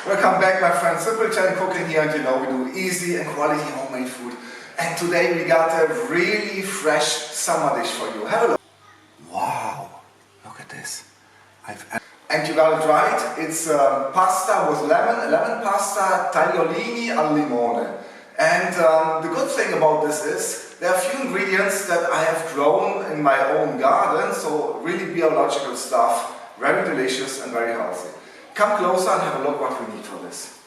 Welcome back, my friends. Simple Italian cooking here, and you know we do easy and quality homemade food. And today we got a really fresh summer dish for you. Have a look. Wow, look at this. And you got it right. It's pasta with lemon pasta, tagliolini al limone. And the good thing about this is there are a few ingredients that I have grown in my own garden, so really biological stuff, very delicious and very healthy. Come closer and have a look what we need for this.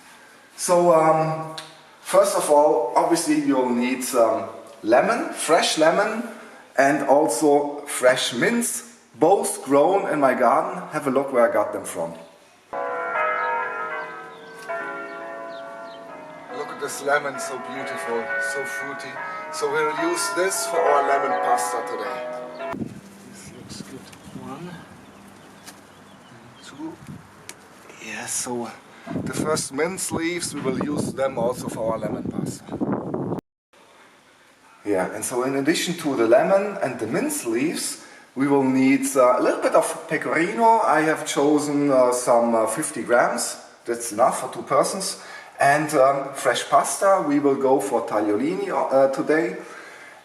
So first of all, obviously you'll need lemon, fresh lemon, and also fresh mince, both grown in my garden. Have a look where I got them from. Look at this lemon, so beautiful, so fruity. So we'll use this for our lemon pasta today. This looks good. 1 and 2. Yes, so the first mince leaves, we will use them also for our lemon pasta. Yeah, and so in addition to the lemon and the mince leaves, we will need a little bit of pecorino. I have chosen some 50 grams, that's enough for 2 persons. And fresh pasta, we will go for tagliolini today.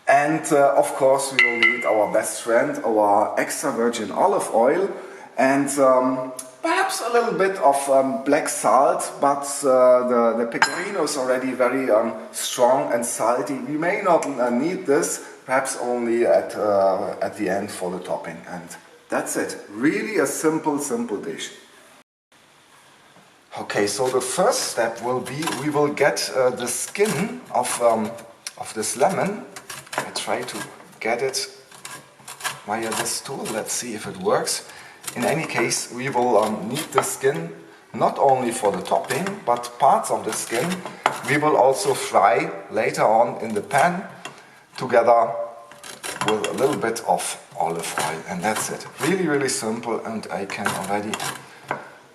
And of course we will need our best friend, our extra virgin olive oil. And perhaps a little bit of black salt, but the pecorino is already very strong and salty. We may not need this, perhaps only at the end for the topping. And that's it. Really a simple dish. Okay, so the first step will be we will get the skin of this lemon. I try to get it via this tool. Let's see if it works. In any case, we will need the skin not only for the topping, but parts of the skin we will also fry later on in the pan together with a little bit of olive oil. And that's it. Really simple, and I can already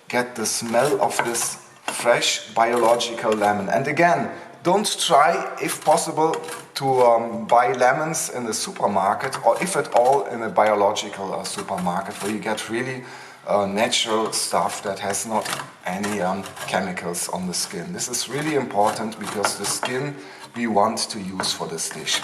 get the smell of this fresh biological lemon. And again, don't try, if possible, to buy lemons in the supermarket, or if at all in a biological supermarket, where you get really natural stuff that has not any chemicals on the skin. This is really important because the skin we want to use for this dish.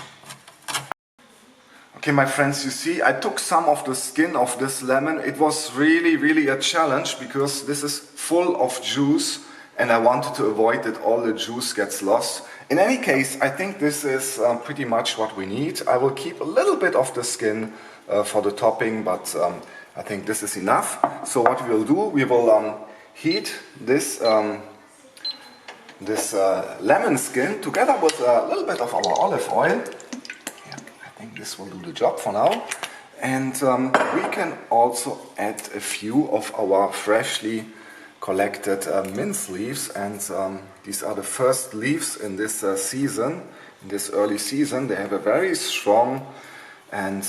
Okay, my friends, you see, I took some of the skin of this lemon. It was really a challenge because this is full of juice and I wanted to avoid that all the juice gets lost. In any case, I think this is pretty much what we need. I will keep a little bit of the skin for the topping, but I think this is enough. So what we will do, we will heat this lemon skin together with a little bit of our olive oil. This will do the job for now, and we can also add a few of our freshly collected mince leaves, and these are the first leaves in this season, in this early season. They have a very strong and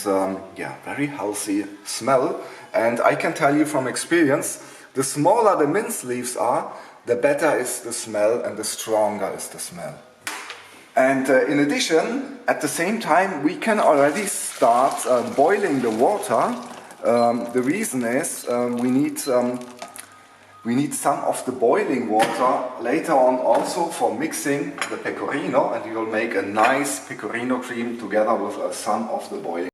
very healthy smell, and I can tell you from experience, the smaller the mince leaves are, the better is the smell and the stronger is the smell. And in addition, at the same time, we can already start boiling the water. The reason is we need some of the boiling water later on also for mixing the pecorino, and we will make a nice pecorino cream together with some of the boiling.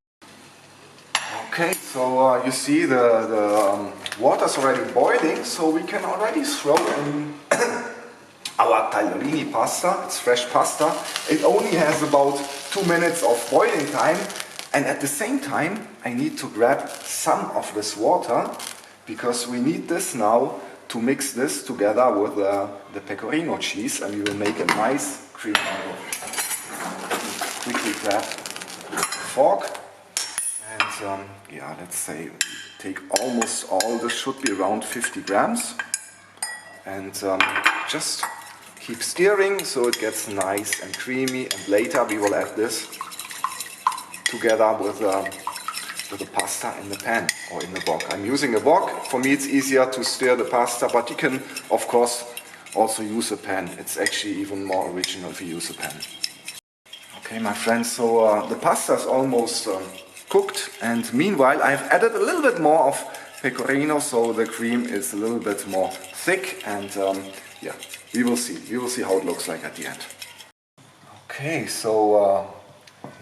Okay, so you see the water is already boiling, so we can already throw in our tagliolini pasta. It's fresh pasta. It only has about 2 minutes of boiling time, and at the same time I need to grab some of this water because we need this now to mix this together with the pecorino cheese, and we will make a nice cream out of it. Quickly grab a fork and let's say take almost all. This should be around 50 grams, and just keep stirring so it gets nice and creamy, and later we will add this together with the pasta in the pan or in the wok. I'm using a wok. For me it's easier to stir the pasta, but you can of course also use a pan. It's actually even more original if you use a pan. Okay, my friends, so the pasta is almost cooked, and meanwhile I've added a little bit more of pecorino, so the cream is a little bit more thick, and yeah, we will see how it looks like at the end. Okay, so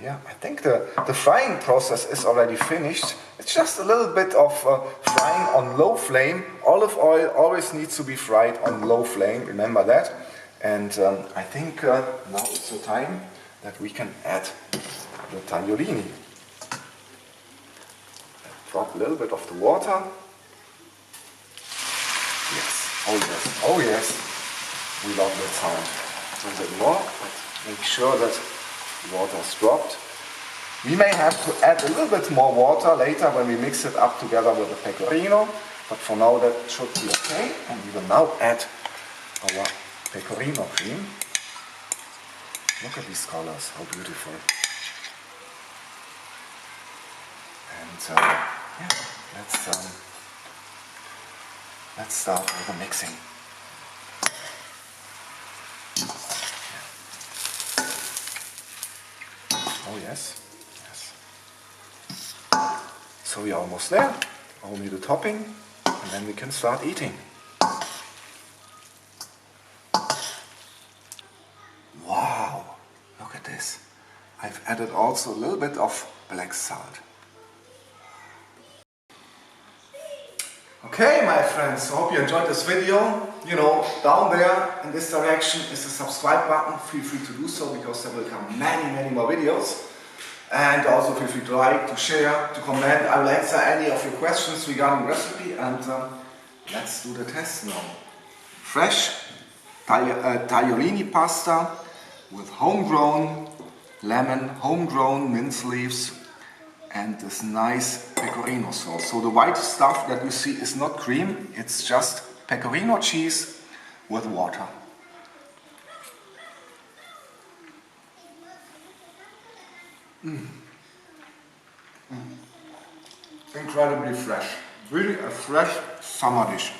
yeah, I think the frying process is already finished. It's just a little bit of frying on low flame. Olive oil always needs to be fried on low flame, remember that. And I think now it's the time that we can add the tagliolini. Drop a little bit of the water. Yes, oh yes, oh yes. We love that sound. A little bit more, but make sure that the water is dropped. We may have to add a little bit more water later when we mix it up together with the pecorino, but for now that should be okay. And we will now add our pecorino cream. Look at these colors, how beautiful. And yeah, let's start with the mixing. Oh yes, yes. So we are almost there. Only the topping, and then we can start eating. Wow, look at this. I've added also a little bit of black salt. Okay, my friends, I hope you enjoyed this video. You know, down there in this direction is the subscribe button. Feel free to do so, because there will come many more videos. And also feel free to like, to share, to comment. I will answer any of your questions regarding the recipe, and let's do the test now. Fresh tagliolini pasta with homegrown lemon, homegrown mint leaves, and this nice pecorino sauce. So the white stuff that you see is not cream, it's just pecorino cheese with water. Incredibly fresh. Really a fresh summer dish.